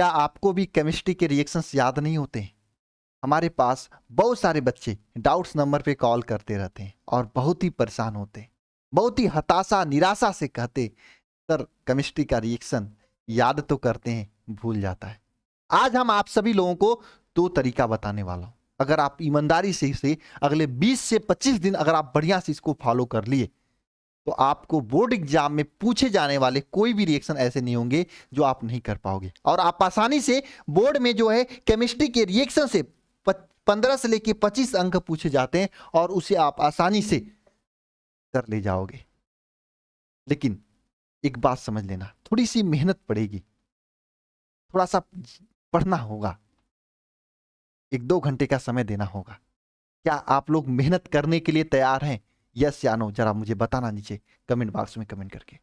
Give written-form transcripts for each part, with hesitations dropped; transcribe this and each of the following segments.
क्या आपको भी केमिस्ट्री के रिएक्शंस याद नहीं होते? हमारे पास बहुत सारे बच्चे डाउट्स नंबर पे कॉल करते रहते हैं और बहुत ही परेशान होते हैं, बहुत ही हताशा निराशा से कहते, सर केमिस्ट्री का रिएक्शन याद तो करते हैं, भूल जाता है। आज हम आप सभी लोगों को दो तरीका बताने वाला हूं। अगर आप ईमानदारी से इसे अगले 20 से 25 दिन अगर आप बढ़िया से इसको फॉलो कर लिए तो आपको बोर्ड एग्जाम में पूछे जाने वाले कोई भी रिएक्शन ऐसे नहीं होंगे जो आप नहीं कर पाओगे, और आप आसानी से बोर्ड में जो है केमिस्ट्री के रिएक्शन से 15 से लेके 25 अंक पूछे जाते हैं और उसे आप आसानी से कर ले जाओगे। लेकिन एक बात समझ लेना, थोड़ी सी मेहनत पड़ेगी, थोड़ा सा पढ़ना होगा, 1-2 घंटे का समय देना होगा। क्या आप लोग मेहनत करने के लिए तैयार हैं? यस या नो जरा मुझे बताना नीचे कमेंट बॉक्स में कमेंट करके।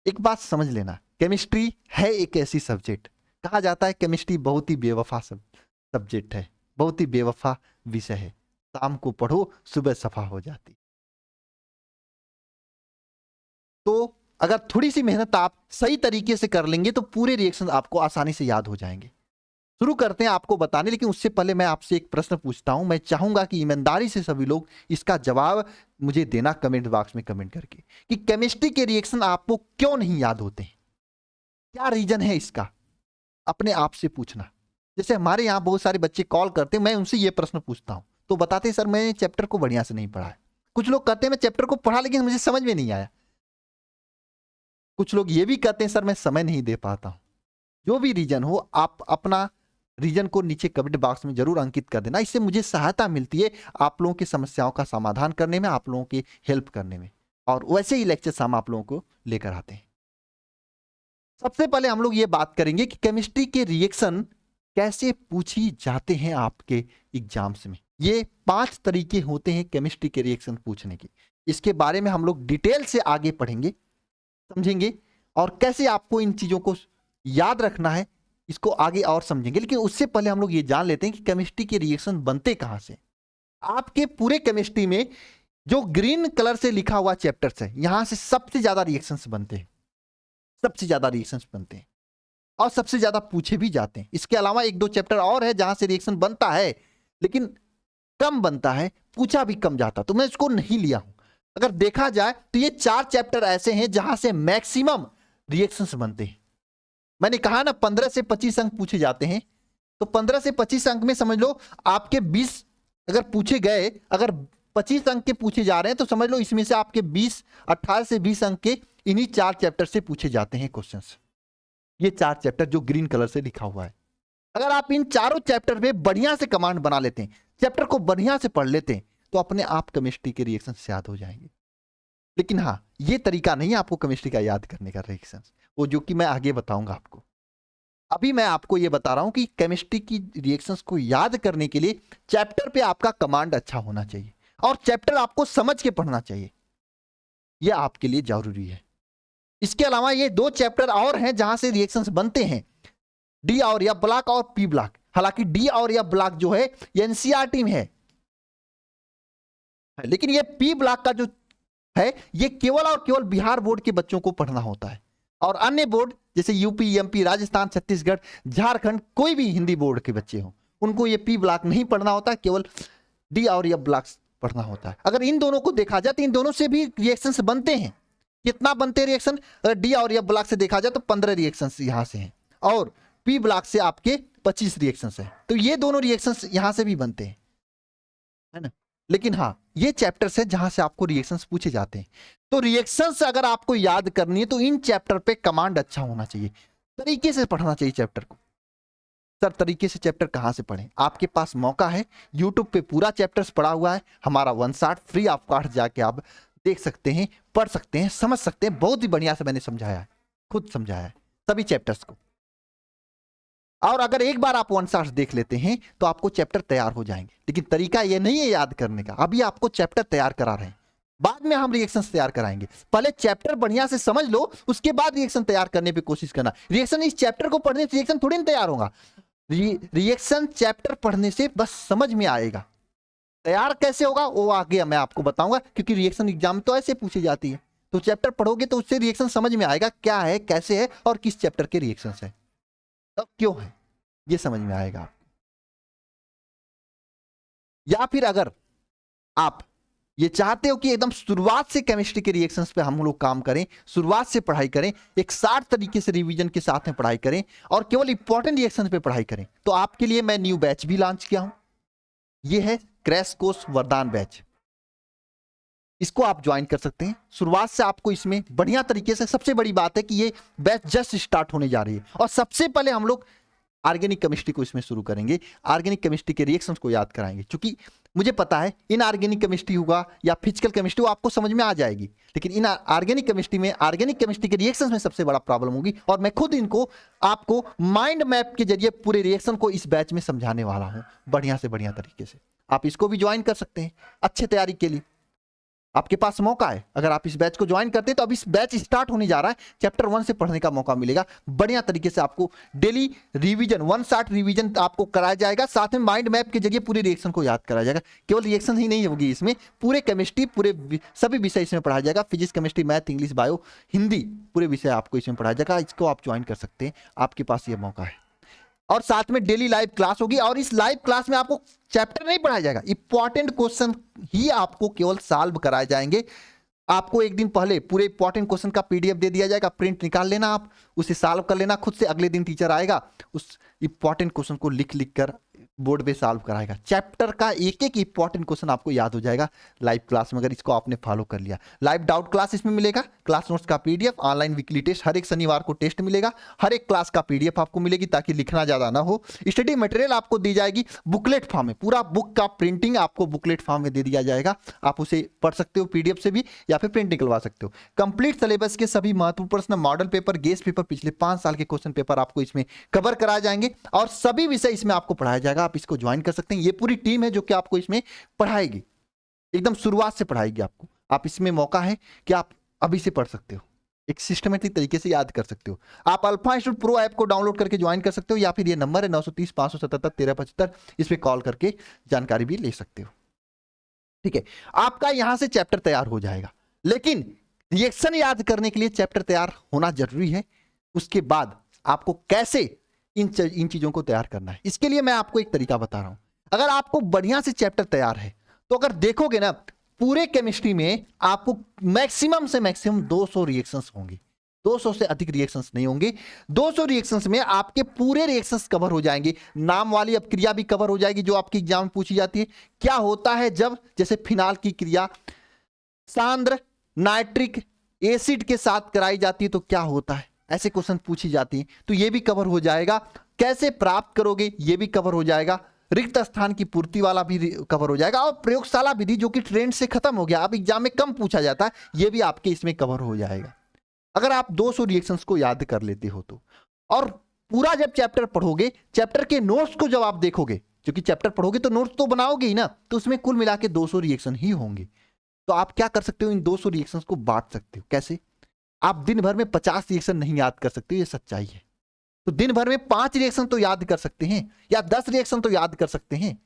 एक बात समझ लेना, केमिस्ट्री है एक ऐसी सब्जेक्ट, कहा जाता है केमिस्ट्री बहुत ही बेवफा सब्जेक्ट है, बहुत ही बेवफा विषय है। शाम को पढ़ो, सुबह सफा हो जाती। तो अगर थोड़ी सी मेहनत आप सही तरीके से कर लेंगे तो पूरे रिएक्शन आपको आसानी से याद हो जाएंगे। शुरू करते हैं आपको बताने, लेकिन उससे पहले मैं आपसे एक प्रश्न पूछता हूं। मैं चाहूंगा कि ईमानदारी से सभी लोग इसका जवाब मुझे देना कमेंट बॉक्स में कमेंट करके, कि केमिस्ट्री के रिएक्शन आपको क्यों नहीं याद होते हैं, क्या रीजन है इसका, अपने आप से पूछना। जैसे हमारे यहाँ बहुत सारे बच्चे कॉल करते हैं, मैं उनसे ये प्रश्न पूछता हूं तो बताते हैं सर मैंने चैप्टर को बढ़िया से नहीं पढ़ा है। कुछ लोग कहते हैं मैं चैप्टर को पढ़ा लेकिन मुझे समझ में नहीं आया। कुछ लोग ये भी कहते हैं सर मैं समय नहीं दे पाता हूं। जो भी रीजन हो, आप अपना रीजन को नीचे कमेंट बॉक्स में जरूर अंकित कर देना। इससे मुझे सहायता मिलती है आप लोगों की समस्याओं का समाधान करने में, आप लोगों की हेल्प करने में, और वैसे ही लेक्चर्स हम आप लोगों को लेकर आते हैं। सबसे पहले हम लोग ये बात करेंगे कि केमिस्ट्री के रिएक्शन कैसे पूछी जाते हैं आपके एग्जाम्स में। ये 5 तरीके होते हैं केमिस्ट्री के रिएक्शन पूछने की। इसके बारे में हम लोग डिटेल से आगे पढ़ेंगे, समझेंगे, और कैसे आपको इन चीजों को याद रखना है इसको आगे और समझेंगे। लेकिन उससे पहले हम लोग ये जान लेते हैं कि केमिस्ट्री के रिएक्शन बनते कहां से। आपके पूरे केमिस्ट्री में जो ग्रीन कलर से लिखा हुआ चैप्टर्स है, यहां से सबसे ज्यादा रिएक्शंस बनते हैं, सबसे ज्यादा रिएक्शंस बनते हैं और सबसे ज्यादा पूछे भी जाते हैं। इसके अलावा 1-2 चैप्टर और है जहां से रिएक्शन बनता है लेकिन कम बनता है, पूछा भी कम जाता, तो मैं इसको नहीं लिया हूं। अगर देखा जाए तो ये 4 चैप्टर ऐसे हैं जहां से मैक्सिमम रिएक्शंस बनते हैं। मैंने कहा ना 15 से 25 अंक पूछे जाते हैं, तो 15 से 25 अंक में समझ लो आपके 20 अगर पूछे गए, अगर 25 अंक के पूछे जा रहे हैं तो समझ लो इसमें से आपके 18 से 20 अंक के इन्हीं 4 चैप्टर से पूछे जाते हैं क्वेश्चंस। ये 4 चैप्टर जो ग्रीन कलर से लिखा हुआ है, अगर आप इन चारों चैप्टर में बढ़िया से कमांड बना लेते हैं, चैप्टर को बढ़िया से पढ़ लेते हैं, तो अपने आप केमिस्ट्री के रिएक्शन से याद हो जाएंगे। लेकिन हाँ, ये तरीका नहीं है आपको केमिस्ट्री का याद करने का रिएक्शन, वो जो कि मैं आगे बताऊंगा आपको। अभी मैं आपको ये बता रहा हूं कि केमिस्ट्री की रिएक्शंस को याद करने के लिए चैप्टर पे आपका कमांड अच्छा होना चाहिए और चैप्टर आपको समझ के पढ़ना चाहिए, यह आपके लिए जरूरी है। इसके अलावा ये 2 चैप्टर और हैं जहां से रिएक्शंस बनते हैं, डी और या ब्लॉक और पी ब्लॉक। हालांकि डी और या ब्लॉक जो है ये एनसीईआरटी में है, लेकिन ये पी ब्लॉक का जो है ये केवल और केवल बिहार बोर्ड के बच्चों को पढ़ना होता है, और अन्य बोर्ड जैसे यूपी, एमपी, राजस्थान, छत्तीसगढ़, झारखंड, कोई भी हिंदी बोर्ड के बच्चे हो उनको ये पी ब्लॉक नहीं पढ़ना होता, केवल डी और या ब्लॉक पढ़ना होता है। अगर इन दोनों को देखा जाए तो इन दोनों से भी रिएक्शंस बनते हैं। कितना बनते हैं रिएक्शन? अगर डी और या ब्लॉक से देखा जाए तो 15 रिएक्शंस यहां से हैं और पी ब्लॉक से आपके 25 रिएक्शंस हैं, तो ये दोनों रिएक्शंस यहां से भी बनते हैं, है ना। लेकिन हाँ, ये चैप्टर्स है जहां से आपको रिएक्शंस पूछे जाते हैं। तो रिएक्शंस अगर आपको याद करनी है तो इन चैप्टर पे कमांड अच्छा होना चाहिए, तरीके से पढ़ना चाहिए चैप्टर को। सर तरीके से चैप्टर कहां से पढ़ें? आपके पास मौका है, यूट्यूब पे पूरा चैप्टर्स पढ़ा हुआ है, हमारा 1 शॉट फ्री ऑफ कॉस्ट जाके आप देख सकते हैं, पढ़ सकते हैं, समझ सकते हैं। बहुत ही बढ़िया से मैंने समझाया है, खुद समझाया है सभी चैप्टर्स को। और अगर एक बार आप 1 शॉट देख लेते हैं तो आपको चैप्टर तैयार हो जाएंगे। लेकिन तरीका ये नहीं है याद करने का, अभी आपको चैप्टर तैयार करा रहे हैं, बाद में हम रिएक्शंस तैयार कराएंगे। पहले चैप्टर बढ़िया से समझ लो, उसके बाद रिएक्शन तैयार करने पे कोशिश करना। रिएक्शन इस चैप्टर को पढ़ने से रिएक्शन थोड़ी ना तैयार होगा, रिएक्शन चैप्टर पढ़ने से बस समझ में आएगा। तैयार कैसे होगा वो आगे मैं आपको बताऊंगा, क्योंकि रिएक्शन एग्जाम तो ऐसे पूछी जाती है। तो चैप्टर पढ़ोगे तो उससे रिएक्शन समझ में आएगा क्या है, कैसे है और किस चैप्टर के रिएक्शन है। तब क्यों है ये समझ में आएगा आपको। या फिर अगर आप ये चाहते हो कि एकदम शुरुआत से केमिस्ट्री के रिएक्शंस पे हम लोग काम करें, शुरुआत से पढ़ाई करें, एक साथ तरीके से रिवीजन के साथ में पढ़ाई करें और केवल इंपॉर्टेंट रिएक्शंस पे पढ़ाई करें, तो आपके लिए मैं न्यू बैच भी लॉन्च किया हूं। ये है क्रैश कोर्स वरदान बैच। इसको आप ज्वाइन कर सकते हैं। शुरुआत से आपको इसमें बढ़िया तरीके से, सबसे बड़ी बात है कि ये बैच जस्ट स्टार्ट होने जा रही है और सबसे पहले हम लोग ऑर्गेनिक केमिस्ट्री को इसमें शुरू करेंगे। ऑर्गेनिक केमिस्ट्री के रिएक्शंस को याद कराएंगे, क्योंकि मुझे पता है इनऑर्गेनिक केमिस्ट्री होगा या फिजिकल केमिस्ट्री, वो आपको समझ में आ जाएगी, लेकिन इन ऑर्गेनिक केमिस्ट्री में, ऑर्गेनिक केमिस्ट्री के रिएक्शंस में सबसे बड़ा प्रॉब्लम होगी। और मैं खुद इनको आपको माइंड मैप के जरिए पूरे रिएक्शन को इस बैच में समझाने वाला हूं बढ़िया से बढ़िया तरीके से। आप इसको भी ज्वाइन कर सकते हैं अच्छे तैयारी के लिए। आपके पास मौका है, अगर आप इस बैच को ज्वाइन करते हैं तो अब इस बैच स्टार्ट होने जा रहा है, चैप्टर 1 से पढ़ने का मौका मिलेगा। बढ़िया तरीके से आपको डेली रिवीजन, 1 शॉट रिवीजन आपको कराया जाएगा, साथ में माइंड मैप के जरिए पूरे रिएक्शन को याद कराया जाएगा। केवल रिएक्शन ही नहीं होगी इसमें, पूरे केमिस्ट्री, पूरे सभी विषय इसमें पढ़ाया जाएगा। Physics, chemistry, math, English, bio, Hindi, पूरे विषय आपको इसमें पढ़ाया जाएगा। इसको आप ज्वाइन कर सकते हैं, आपके पास ये मौका है। और साथ में डेली लाइव क्लास होगी और इस लाइव क्लास में आपको चैप्टर नहीं पढ़ाया जाएगा, इंपॉर्टेंट क्वेश्चन ही आपको केवल सॉल्व कराए जाएंगे। आपको एक दिन पहले पूरे इंपॉर्टेंट क्वेश्चन का पीडीएफ दे दिया जाएगा, प्रिंट निकाल लेना, आप उसे सॉल्व कर लेना खुद से। अगले दिन टीचर आएगा, उस इंपॉर्टेंट क्वेश्चन को लिख लिख कर बोर्ड पे सॉल्व कराएगा। चैप्टर का एक एक इंपॉर्टेंट क्वेश्चन आपको याद हो जाएगा लाइव क्लास में, अगर इसको आपने फॉलो कर लिया। लाइव डाउट क्लास इसमें मिलेगा, क्लास नोट्स का पीडीएफ, ऑनलाइन वीकली टेस्ट, हर एक शनिवार को टेस्ट मिलेगा, हर एक क्लास का पीडीएफ आपको मिलेगी ताकि लिखना ज्यादा ना हो। स्टडी मटेरियल आपको दी जाएगी बुकलेट फॉर्म में, पूरा बुक का प्रिंटिंग आपको बुकलेट फॉर्म में दे दिया जाएगा। आप उसे पढ़ सकते हो पीडीएफ से भी या फिर प्रिंट निकलवा सकते हो। कंप्लीट सिलेबस के सभी महत्वपूर्ण प्रश्न, मॉडल पेपर, गेस्ट पेपर, पिछले 5 साल के क्वेश्चन पेपर आपको इसमें कवर कराए जाएंगे और सभी विषय इसमें आपको पढ़ाया जाएगा। आप इसको ज्वाइन कर सकते हैं। ये पूरी टीम है जो कि आपको इसमें पढ़ाएगी, एकदम शुरुआत से पढ़ाएगी आपको। आप इसमें मौका है कि आप अभी से पढ़ सकते हो, एक सिस्टमेटिक तरीके से याद कर सकते हो। आप अल्फा इंस्टीट्यूट प्रो ऐप को डाउनलोड करके ज्वाइन कर सकते हो या फिर ये नंबर है 930 577 1375, इस पे कॉल करके जानकारी भी ले सकते हो। ठीक है, आपका यहां से चैप्टर तैयार हो जाएगा, लेकिन रिएक्शन याद करने के लिए चैप्टर तैयार होना जरूरी है। उसके बाद आपको कैसे इन चीजों को तैयार करना है, इसके लिए मैं आपको एक तरीका बता रहा हूं। अगर आपको बढ़िया से चैप्टर तैयार है तो अगर देखोगे ना, पूरे केमिस्ट्री में आपको मैक्सिमम से मैक्सिमम 200 रिएक्शंस होंगे, 200 से अधिक रिएक्शंस नहीं होंगे। 200 रिएक्शंस में आपके पूरे रिएक्शंस कवर हो जाएंगे। नाम वाली अपक्रिया भी कवर हो जाएगी जो आपके एग्जाम में पूछी जाती है। क्या होता है जब, जैसे फिनाल की क्रिया सांद्र नाइट्रिक एसिड के साथ कराई जाती है तो क्या होता है, ऐसे क्वेश्चन पूछी जाती है, तो ये भी कवर हो जाएगा। कैसे प्राप्त करोगे ये भी कवर हो जाएगा। रिक्त स्थान की पूर्ति वाला भी कवर हो जाएगा। और प्रयोगशाला विधि जो कि ट्रेंड से खत्म हो गया, अब एग्जाम में कम पूछा जाता है, ये भी आपके इसमें कवर हो जाएगा अगर आप 200 रिएक्शंस को याद कर लेते हो तो। और पूरा जब चैप्टर पढ़ोगे, चैप्टर के नोट्स को जब आप देखोगे, क्योंकि चैप्टर पढ़ोगे तो नोट्स तो बनाओगे ही ना, तो उसमें कुल मिला के 200 रिएक्शन ही होंगे। तो आप क्या कर सकते हो, इन 200 रिएक्शंस को बांट सकते हो। कैसे? आप दिन भर में 50 रिएक्शन नहीं याद कर सकते, ये सच्चाई है। तो दिन भर में 5 रिएक्शन तो याद कर सकते हैं या 10 रिएक्शन तो याद कर सकते हैं।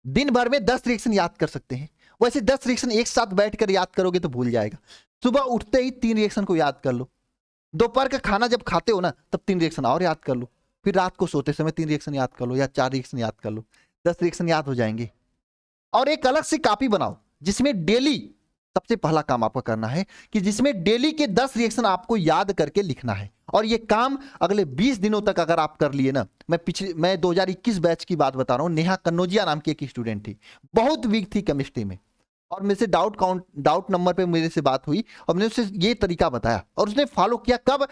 दिन भर में 10 रिएक्शन याद कर सकते हैं। वैसे 10 रिएक्शन एक साथ बैठकर याद करोगे तो भूल जाएगा। सुबह उठते ही 3 रिएक्शन को याद कर लो, दोपहर का खाना जब खाते हो ना तब 3 रिएक्शन और याद कर लो, फिर रात को सोते समय 3 रिएक्शन याद कर लो या 4 रिएक्शन याद कर लो, 10 रिएक्शन याद हो जाएंगे। और एक अलग से कॉपी बनाओ जिसमें डेली, सबसे पहला काम आपका करना है कि जिसमें डेली के 10 रिएक्शन आपको याद करके लिखना है। और ये काम अगले 20 दिनों तक अगर आप कर लिए ना, मैं 2021 बैच की बात बता रहा हूं। नेहा कन्नौजिया नाम की एक स्टूडेंट थी, बहुत वीक थी केमिस्ट्री में, और मेरे से डाउट नंबर पे मेरे से बात हुई और मैंने उसे ये तरीका बताया और उसने फॉलो किया। कब?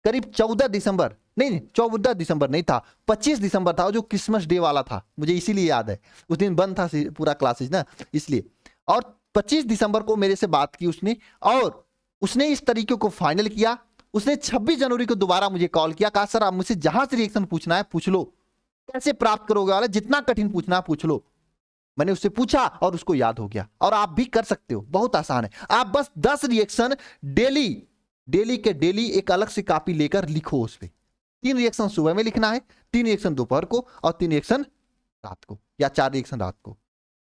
करीब 14 दिसंबर नहीं था, 25 दिसंबर था, जो क्रिसमस डे वाला था, मुझे इसीलिए याद है, उस दिन बंद था पूरा क्लासेज ना, इसलिए। और 25 दिसंबर को मेरे से बात की उसने, और उसने इस तरीके को फाइनल किया। उसने 26 जनवरी को दोबारा मुझे कॉल किया, कहा सर आप मुझसे जहां से रिएक्शन पूछना है पूछ लो, कैसे प्राप्त करोगे वाला, जितना कठिन पूछना है पूछ लो। मैंने उससे पूछा और उसको याद हो गया। और आप भी कर सकते हो, बहुत आसान है। आप बस 10 रिएक्शन डेली के डेली एक अलग से कॉपी लेकर लिखो। उस पर 3 रिएक्शन सुबह में लिखना है, 3 रिएक्शन दोपहर को और 3 रिएक्शन रात को, या 4 रिएक्शन रात को।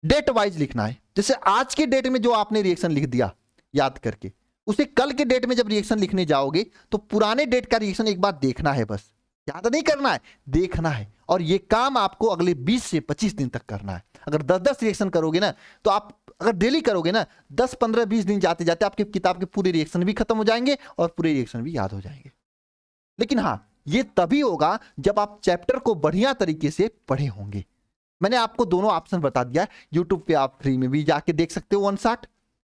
डेट वाइज लिखना है, जैसे आज के डेट में जो आपने रिएक्शन लिख दिया याद करके, उसे कल के डेट में जब रिएक्शन लिखने जाओगे तो पुराने डेट का रिएक्शन एक बार देखना है, बस याद नहीं करना है, देखना है। और ये काम आपको अगले 20 से 25 दिन तक करना है। अगर 10-10 रिएक्शन करोगे ना, तो आप अगर डेली करोगे ना, 10, 15, 20 दिन जाते जाते आपके किताब के पूरे रिएक्शन भी खत्म हो जाएंगे और पूरे रिएक्शन भी याद हो जाएंगे। लेकिन हाँ, ये तभी होगा जब आप चैप्टर को बढ़िया तरीके से पढ़े होंगे। मैंने आपको दोनों ऑप्शन बता दिया। यूट्यूब पे आप फ्री में भी जाके देख सकते हो 1 शॉट,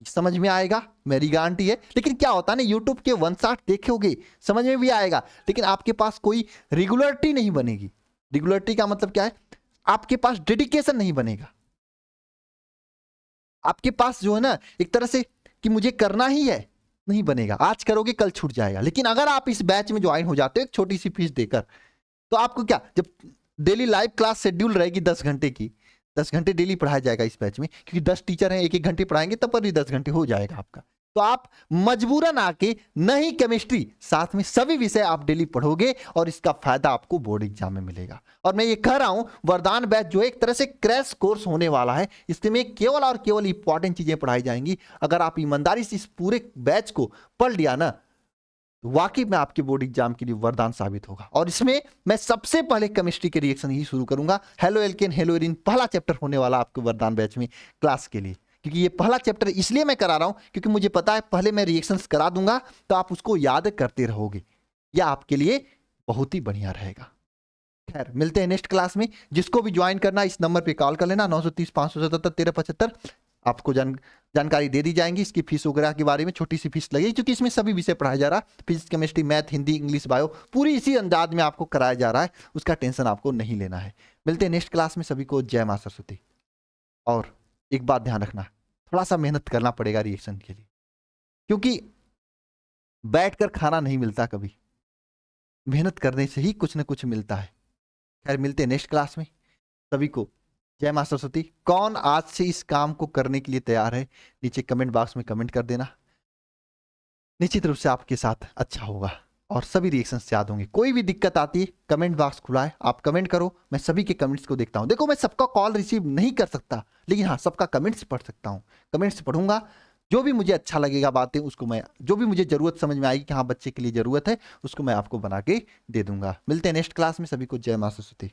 समझ में आएगा, मेरी गारंटी है। लेकिन क्या होता है ना, यूट्यूब के 1 शॉट देखोगे समझ में भी आएगा, लेकिन आपके पास कोई रेगुलरिटी नहीं बनेगी। रेगुलरिटी का मतलब क्या है, आपके पास डेडिकेशन नहीं बनेगा। आपके पास जो है ना एक तरह से कि मुझे करना ही है, नहीं बनेगा। आज करोगे कल छूट जाएगा। लेकिन अगर आप इस बैच में ज्वाइन हो जाते हो एक छोटी सी फीस देकर, तो आपको क्या, जब डेली लाइव क्लास शेड्यूल रहेगी 10 घंटे की, 10 घंटे डेली पढ़ाया जाएगा इस बैच में, क्योंकि 10 टीचर हैं, 1-1 घंटे पढ़ाएंगे, तब पर भी 10 घंटे हो जाएगा आपका। तो आप मजबूरन आके नहीं केमिस्ट्री, साथ में सभी विषय आप डेली पढ़ोगे और इसका फायदा आपको बोर्ड एग्जाम में मिलेगा। और मैं ये कह रहा हूं, वरदान बैच जो एक तरह से क्रैश कोर्स होने वाला है। इसमें केवल और केवल इंपॉर्टेंट चीजें पढ़ाई जाएंगी। अगर आप ईमानदारी से इस पूरे बैच को पढ़ लिया ना, वाकई में आपके बोर्ड एग्जाम के लिए वरदान साबित होगा। और इसमें मैं सबसे पहले केमिस्ट्री के रिएक्शन ही शुरू करूंगा। हेलो एल्केन हेलो एरिन पहला चैप्टर होने वाला आपके वरदान बैच में क्लास के लिए। क्योंकि ये पहला चैप्टर इसलिए मैं करा रहा हूं क्योंकि मुझे पता है पहले मैं रिएक्शंस करा दूंगा तो आप उसको याद करते रहोगे। यह आपके लिए बहुत ही बढ़िया रहेगा। खैर, मिलते हैं नेक्स्ट क्लास में। जिसको भी ज्वाइन करना इस नंबर पे कॉल कर लेना, 930 577 1375। आपको जानकारी दे दी जाएंगी। इसकी फीस वगैरह के बारे में छोटी सी फीस लगेगी, क्योंकि इसमें सभी विषय पढ़ाया जा रहा है। Physics, chemistry, math, Hindi, English, bio, पूरी इसी अंदाज में आपको कराया जा रहा है। उसका टेंशन आपको नहीं लेना है। मिलते हैं नेक्स्ट क्लास में। सभी को जय मां सरस्वती। और एक बात ध्यान रखना, थोड़ा सा मेहनत करना पड़ेगा रिएक्शन के लिए, क्योंकि बैठकर खाना नहीं मिलता कभी, मेहनत करने से ही कुछ ना कुछ मिलता है। खैर, मिलते हैं नेक्स्ट क्लास में। सभी को जय मां सरस्वती। कौन आज से इस काम को करने के लिए तैयार है, नीचे कमेंट बॉक्स में कमेंट कर देना। निश्चित रूप से आपके साथ अच्छा होगा और सभी रिएक्शंस याद होंगे। कोई भी दिक्कत आती है, कमेंट बॉक्स खुला है, आप कमेंट करो। मैं सभी के कमेंट्स को देखता हूं। देखो, मैं सबका कॉल रिसीव नहीं कर सकता, लेकिन हाँ, सबका कमेंट्स पढ़ सकता हूं। कमेंट्स पढ़ूंगा, जो भी मुझे अच्छा लगेगा बातें, उसको मैं, जो भी मुझे जरूरत समझ में आएगी कि हाँ बच्चे के लिए जरूरत है, उसको मैं आपको बना के दे दूंगा। मिलते हैं नेक्स्ट क्लास में। सभी को जय मां सरस्वती।